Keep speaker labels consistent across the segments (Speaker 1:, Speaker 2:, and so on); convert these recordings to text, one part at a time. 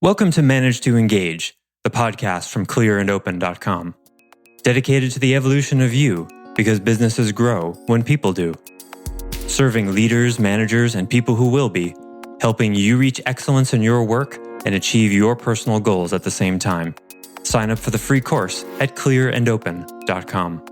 Speaker 1: Welcome to Manage to Engage, the podcast from clearandopen.com. Dedicated to the evolution of you, because businesses grow when people do. Serving leaders, managers, and people who will be, helping you reach excellence in your work and achieve your personal goals at the same time. Sign up for the free course at clearandopen.com.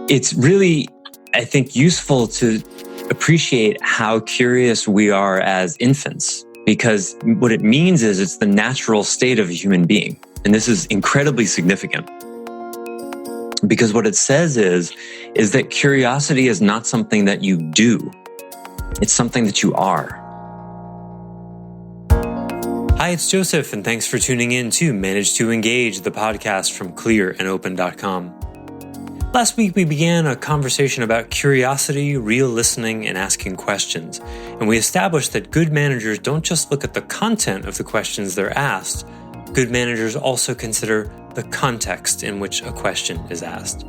Speaker 1: It's really, I think, useful to appreciate how curious we are as infants, because what it means is it's the natural state of a human being. And this is incredibly significant, because what it says is that curiosity is not something that you do. It's something that you are. Hi, it's Joseph, and thanks for tuning in to Manage to Engage, the podcast from clearandopen.com. Last week, we began a conversation about curiosity, real listening, and asking questions. And we established that good managers don't just look at the content of the questions they're asked. Good managers also consider the context in which a question is asked.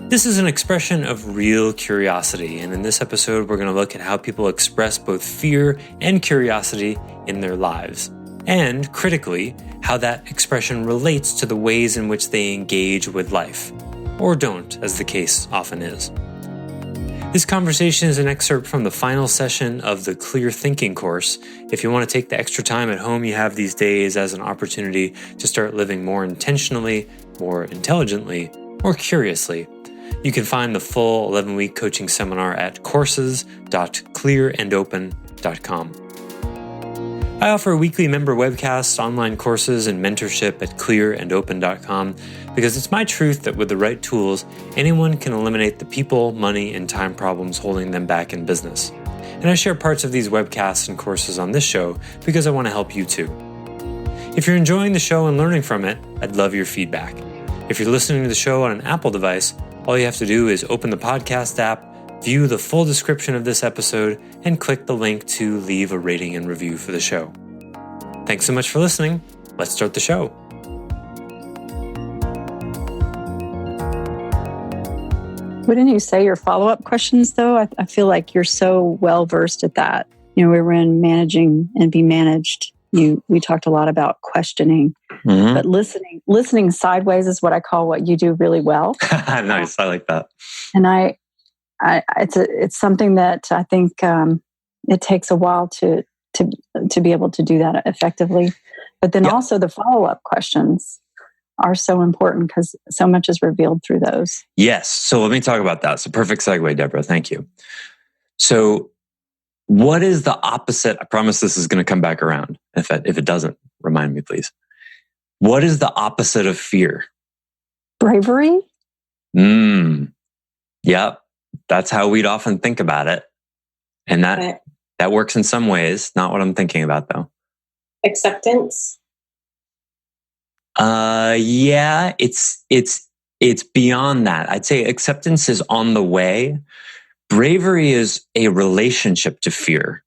Speaker 1: This is an expression of real curiosity, and in this episode, we're going to look at how people express both fear and curiosity in their lives. And, critically, how that expression relates to the ways in which they engage with life. Or don't, as the case often is. This conversation is an excerpt from the final session of the Clear Thinking course. If you want to take the extra time at home you have these days as an opportunity to start living more intentionally, more intelligently, more curiously, you can find the full 11-week coaching seminar at courses.clearandopen.com. I offer weekly member webcasts, online courses, and mentorship at clearandopen.com because it's my truth that with the right tools, anyone can eliminate the people, money, and time problems holding them back in business. And I share parts of these webcasts and courses on this show because I want to help you too. If you're enjoying the show and learning from it, I'd love your feedback. If you're listening to the show on an Apple device, all you have to do is open the podcast app, view the full description of this episode, and click the link to leave a rating and review for the show. Thanks so much for listening. Let's start the show.
Speaker 2: Wouldn't you say your follow-up questions, though? I feel like you're so well-versed at that. You know, we were in Managing and Be Managed. We talked a lot about questioning, but listening sideways is what I call what you do really well.
Speaker 1: Nice. I like that.
Speaker 2: And it's something that I think it takes a while to be able to do that effectively. But then also the follow-up questions are so important because so much is revealed through those.
Speaker 1: Yes. So let me talk about that. It's a perfect segue, Deborah. Thank you. So what is the opposite? I promise this is going to come back around. If it doesn't, remind me, please. What is the opposite of fear?
Speaker 2: Bravery?
Speaker 1: Yep. That's how we'd often think about it. And that works in some ways. Not what I'm thinking about, though.
Speaker 3: Acceptance?
Speaker 1: Yeah, it's beyond that. I'd say acceptance is on the way. Bravery is a relationship to fear.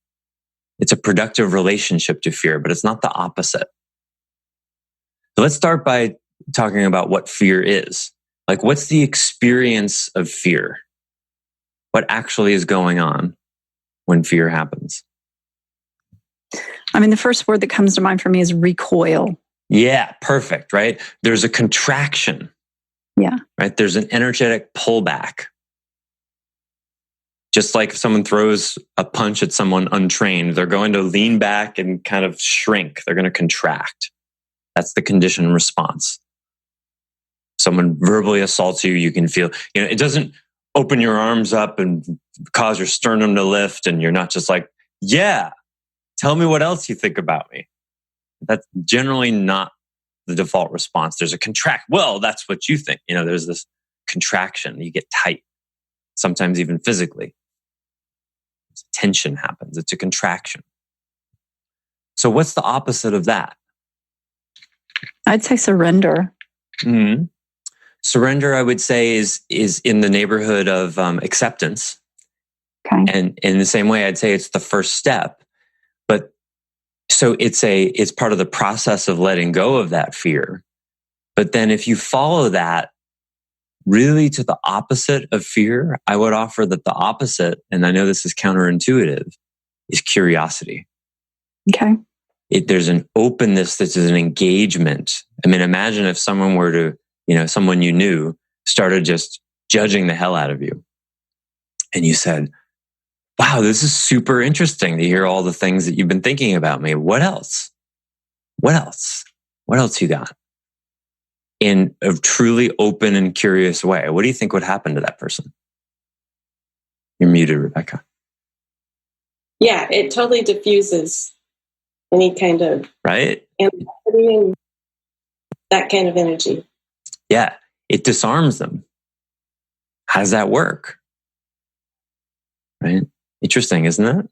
Speaker 1: It's a productive relationship to fear, but it's not the opposite. So let's start by talking about what fear is. Like, what's the experience of fear? What actually is going on when fear happens?
Speaker 2: I mean, the first word that comes to mind for me is recoil.
Speaker 1: Yeah, perfect, right? There's a contraction.
Speaker 2: Yeah.
Speaker 1: Right? There's an energetic pullback. Just like if someone throws a punch at someone untrained, they're going to lean back and kind of shrink. They're going to contract. That's the conditioned response. Someone verbally assaults you, you can feel, it doesn't open your arms up and cause your sternum to lift, and you're not just like, yeah, tell me what else you think about me. That's generally not the default response. There's a contract. Well, that's what you think. There's this contraction. You get tight, sometimes even physically. Tension happens. It's a contraction. So what's the opposite of that?
Speaker 2: I'd say surrender.
Speaker 1: Mm-hmm. Surrender, I would say, is in the neighborhood of acceptance.
Speaker 2: Okay.
Speaker 1: And in the same way, I'd say it's the first step. But so it's part of the process of letting go of that fear. But then if you follow that really to the opposite of fear, I would offer that the opposite, and I know this is counterintuitive, is curiosity.
Speaker 2: Okay.
Speaker 1: There's an openness that's an engagement. I mean, imagine if someone were to, someone you knew started just judging the hell out of you. And you said, wow, this is super interesting to hear all the things that you've been thinking about me. What else? What else? What else you got? In a truly open and curious way. What do you think would happen to that person? You're muted, Rebecca.
Speaker 3: Yeah, it totally diffuses any kind of anxiety and that kind of energy.
Speaker 1: Yeah, it disarms them. How does that work? Right? Interesting, isn't it?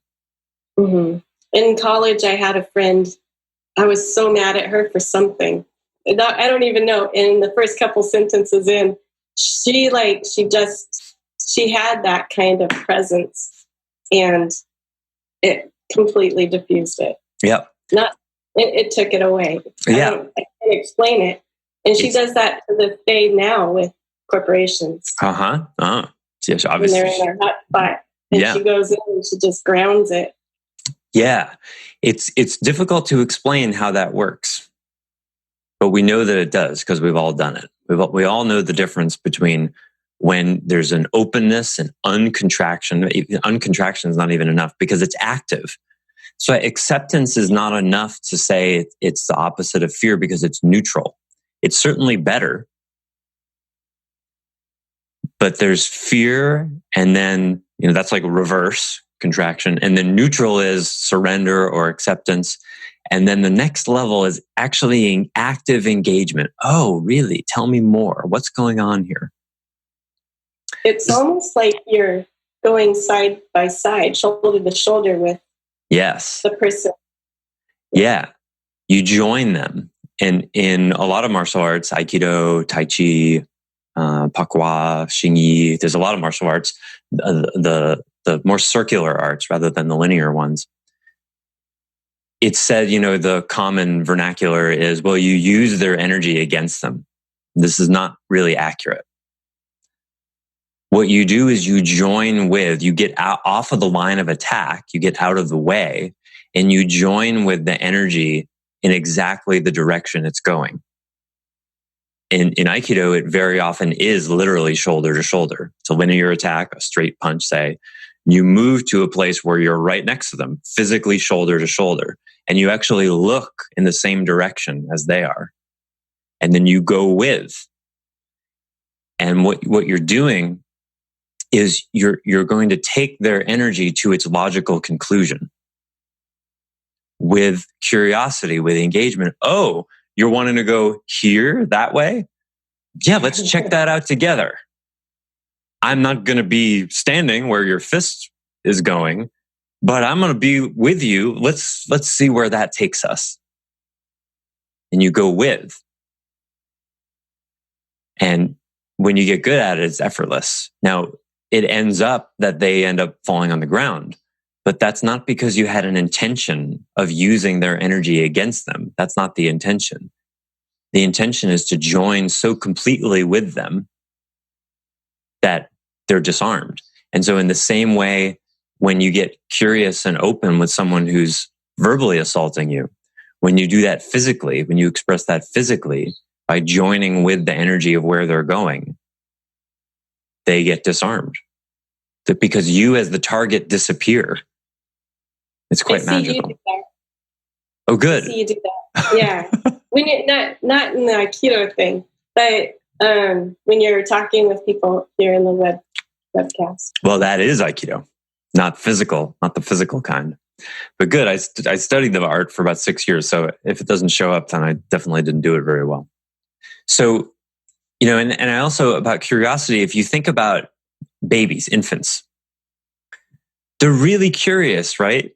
Speaker 3: Mm-hmm. In college, I had a friend. I was so mad at her for something. I don't even know. In the first couple sentences in, she had that kind of presence, and it completely diffused it.
Speaker 1: Yep.
Speaker 3: It took it away.
Speaker 1: Yeah.
Speaker 3: I can't explain it. And she does that to this day now with corporations.
Speaker 1: Yes, obviously.
Speaker 3: When they're in their hot spot. And she goes in and she just grounds it.
Speaker 1: Yeah. It's difficult to explain how that works. But we know that it does because we've all done it. We all know the difference between when there's an openness and uncontraction. Uncontraction is not even enough because it's active. So acceptance is not enough to say it's the opposite of fear because it's neutral. It's certainly better. But there's fear, and then, that's like reverse contraction. And then neutral is surrender or acceptance. And then the next level is actually active engagement. Oh, really? Tell me more. What's going on here?
Speaker 3: It's almost like you're going side by side, shoulder to shoulder with the person.
Speaker 1: Yeah. You join them. And in a lot of martial arts, Aikido, Tai Chi, Pakwa, Xingyi, there's a lot of martial arts, the more circular arts rather than the linear ones. It's said, the common vernacular is, well, you use their energy against them. This is not really accurate. What you do is you get off of the line of attack, you get out of the way, and you join with the energy in exactly the direction it's going. In Aikido, it very often is literally shoulder to shoulder. It's a linear attack, a straight punch, say. You move to a place where you're right next to them, physically shoulder to shoulder, and you actually look in the same direction as they are. And then you go with. And what you're doing is you're going to take their energy to its logical conclusion with curiosity, with engagement. Oh, you're wanting to go here, that way? Yeah, let's check that out together. I'm not going to be standing where your fist is going, but I'm going to be with you. Let's see where that takes us. And you go with. And when you get good at it, it's effortless. Now, it ends up that they end up falling on the ground. But that's not because you had an intention of using their energy against them. That's not the intention. The intention is to join so completely with them that they're disarmed. And so in the same way, when you get curious and open with someone who's verbally assaulting you, when you do that physically, when you express that physically by joining with the energy of where they're going, they get disarmed. Because you as the target disappear. It's quite magical. Oh, good.
Speaker 3: I see you do that. Yeah. Not in the Aikido thing, but when you're talking with people here in the webcast.
Speaker 1: Well, that is Aikido, not the physical kind. But good. I studied the art for about 6 years. So if it doesn't show up, then I definitely didn't do it very well. So, and I also, about curiosity, if you think about babies, infants, they're really curious, right?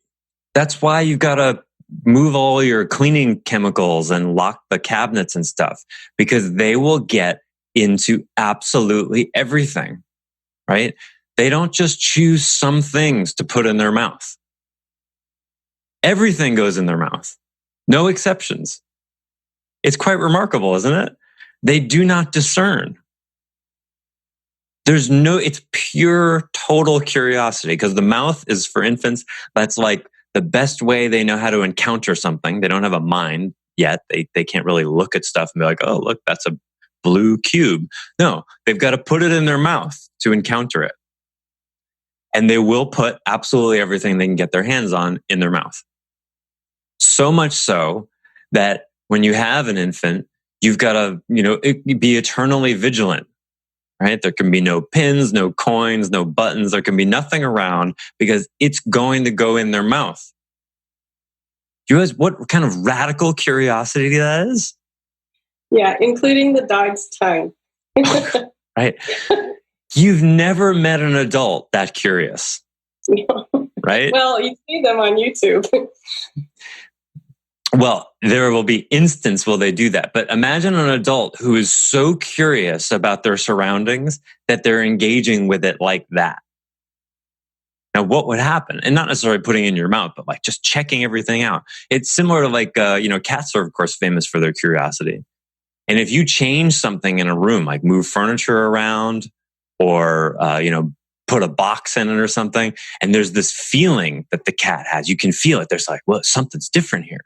Speaker 1: That's why you've got to move all your cleaning chemicals and lock the cabinets and stuff, because they will get into absolutely everything, right? They don't just choose some things to put in their mouth. Everything goes in their mouth. No exceptions. It's quite remarkable, isn't it? They do not discern. It's pure, total curiosity, because the mouth is for infants. That's like the best way they know how to encounter something. They don't have a mind yet. They can't really look at stuff and be like, oh, look, that's a blue cube. No, they've got to put it in their mouth to encounter it. And they will put absolutely everything they can get their hands on in their mouth. So much so that when you have an infant, you've got to, be eternally vigilant, right? There can be no pins, no coins, no buttons. There can be nothing around because it's going to go in their mouth. Do you realize what kind of radical curiosity that is?
Speaker 3: Yeah, including the dog's tongue.
Speaker 1: Right. You've never met an adult that curious, right?
Speaker 3: Well, you see them on YouTube.
Speaker 1: Well, there will be instances where they do that. But imagine an adult who is so curious about their surroundings that they're engaging with it like that. Now, what would happen? And not necessarily putting it in your mouth, but like just checking everything out. It's similar to like, cats are, of course, famous for their curiosity. And if you change something in a room, like move furniture around or, put a box in it or something, and there's this feeling that the cat has, you can feel it. There's like, well, something's different here.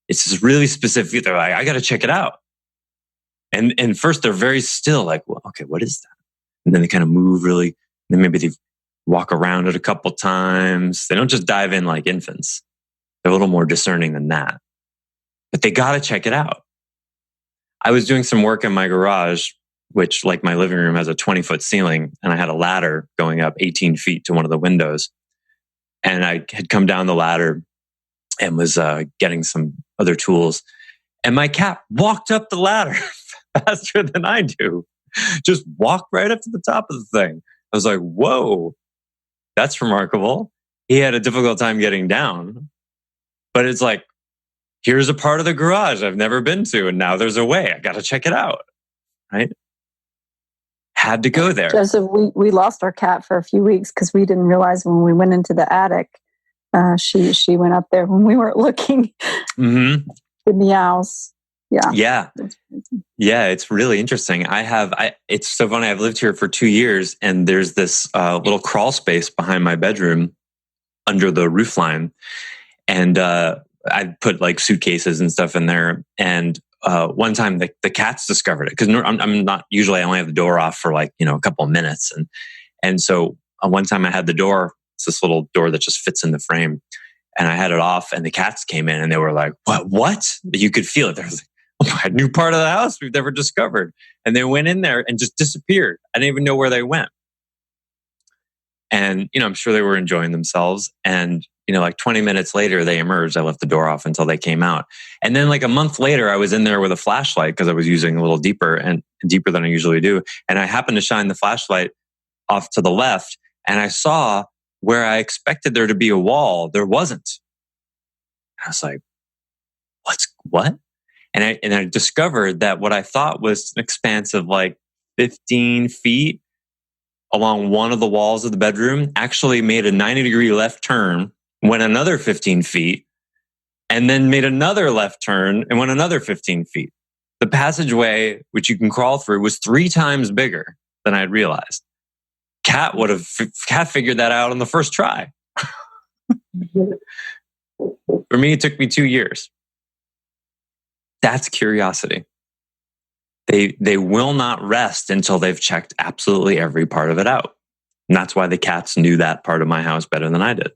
Speaker 1: It's this really specific. They're like, I got to check it out. And first they're very still, like, well, okay, what is that? And then they kind of move really, and then maybe they walk around it a couple times. They don't just dive in like infants. They're a little more discerning than that. But they got to check it out. I was doing some work in my garage, which, like my living room, has a 20-foot ceiling, and I had a ladder going up 18 feet to one of the windows. And I had come down the ladder and was getting some other tools. And my cat walked up the ladder faster than I do. Just walked right up to the top of the thing. I was like, whoa, that's remarkable. He had a difficult time getting down. But it's like, here's a part of the garage I've never been to, and now there's a way. I got to check it out, right? Had to go there.
Speaker 2: Joseph, we lost our cat for a few weeks because we didn't realize when we went into the attic, she went up there when we weren't looking.
Speaker 1: Mm-hmm.
Speaker 2: The meows. Yeah.
Speaker 1: Yeah, it's really interesting. It's so funny. I've lived here for 2 years, and there's this little crawl space behind my bedroom under the roof line. And I put like suitcases and stuff in there. And one time the cats discovered it because I'm not usually, I only have the door off for like, a couple of minutes. And so one time I had the door, it's this little door that just fits in the frame, and I had it off, and the cats came in and they were like, what? You could feel it. There was like, a new part of the house we've never discovered. And they went in there and just disappeared. I didn't even know where they went. And, I'm sure they were enjoying themselves. And, like 20 minutes later, they emerged. I left the door off until they came out. And then like a month later, I was in there with a flashlight because I was using a little deeper than I usually do. And I happened to shine the flashlight off to the left, and I saw where I expected there to be a wall, there wasn't. I was like, what? And I discovered that what I thought was an expanse of like 15 feet along one of the walls of the bedroom actually made a 90-degree left turn, went another 15 feet, and then made another left turn and went another 15 feet. The passageway, which you can crawl through, was 3 times bigger than I'd realized. Cat figured that out on the first try. For me, it took me 2 years. That's curiosity. They will not rest until they've checked absolutely every part of it out. And that's why the cats knew that part of my house better than I did.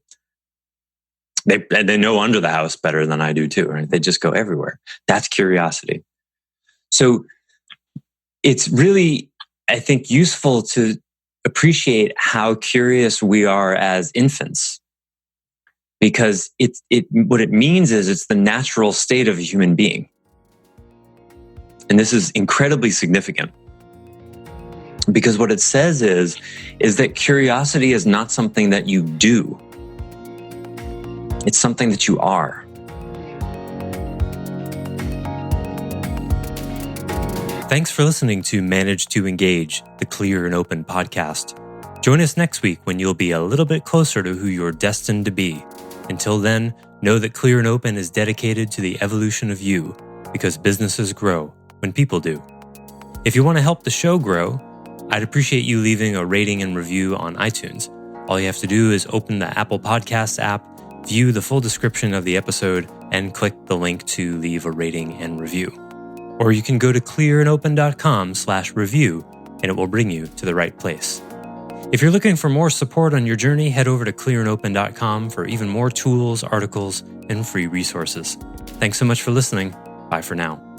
Speaker 1: They know under the house better than I do too, right? They just go everywhere. That's curiosity. So it's really, I think, useful to appreciate how curious we are as infants. Because what it means is it's the natural state of a human being. And this is incredibly significant. Because what it says is that curiosity is not something that you do. It's something that you are.
Speaker 4: Thanks for listening to Manage to Engage, the Clear and Open podcast. Join us next week when you'll be a little bit closer to who you're destined to be. Until then, know that Clear and Open is dedicated to the evolution of you, because businesses grow when people do. If you want to help the show grow, I'd appreciate you leaving a rating and review on iTunes. All you have to do is open the Apple Podcasts app,
Speaker 1: view the full description of the episode, and click the link to leave a rating and review. Or you can go to clearandopen.com/review and it will bring you to the right place. If you're looking for more support on your journey, head over to clearandopen.com for even more tools, articles, and free resources. Thanks so much for listening. Bye for now.